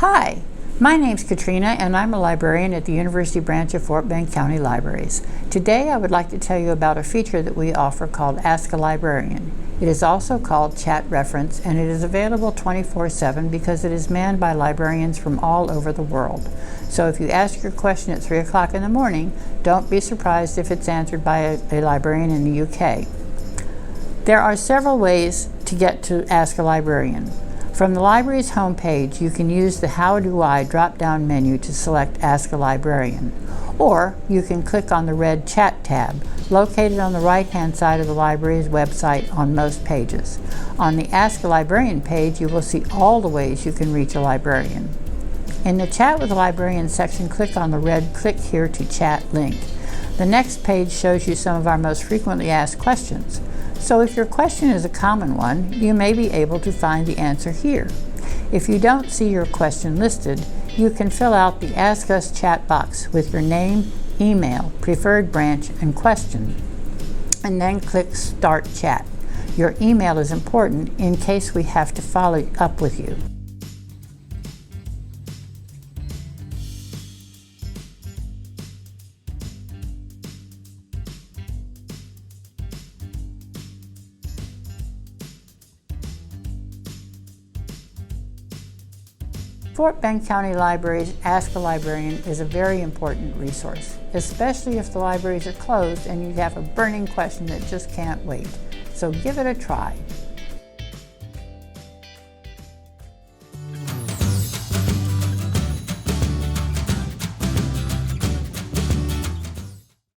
Hi, my name's Katrina and I'm a librarian at the University Branch of Fort Bend County Libraries. Today I would like to tell you about a feature that we offer called Ask a Librarian. It is also called Chat Reference and it is available 24/7 because it is manned by librarians from all over the world. So if you ask your question at 3 o'clock in the morning, don't be surprised if it's answered by a librarian in the UK. There are several ways to get to Ask a Librarian. From the library's homepage, you can use the How Do I drop-down menu to select Ask a Librarian. Or you can click on the red Chat tab, located on the right-hand side of the library's website on most pages. On the Ask a Librarian page, you will see all the ways you can reach a librarian. In the Chat with a Librarian section, click on the red Click Here to Chat link. The next page shows you some of our most frequently asked questions. So if your question is a common one, you may be able to find the answer here. If you don't see your question listed, you can fill out the Ask Us chat box with your name, email, preferred branch, and question, and then click Start Chat. Your email is important in case we have to follow up with you. Fort Bend County Library's Ask a Librarian is a very important resource, especially if the libraries are closed and you have a burning question that just can't wait. So give it a try.